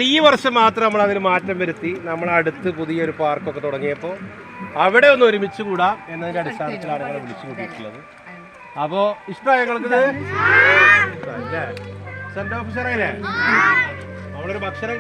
പക്ഷെ ഈ വർഷം മാത്രം നമ്മൾ അതിന് മാറ്റം വരുത്തി. നമ്മൾ അടുത്ത് പുതിയൊരു പാർക്കൊക്കെ തുടങ്ങിയപ്പോൾ അവിടെ ഒന്ന് ഒരുമിച്ച് കൂടാം എന്നതിന്റെ അടിസ്ഥാനത്തിലാണ് ഞങ്ങൾ വിളിച്ചു കൂട്ടിയിട്ടുള്ളത്. അപ്പോ ഇഷ്ടമായി ഞങ്ങൾക്കിത്? സെന്റ് ഓഫീസറല്ലേ നമ്മളൊരു ഭക്ഷണം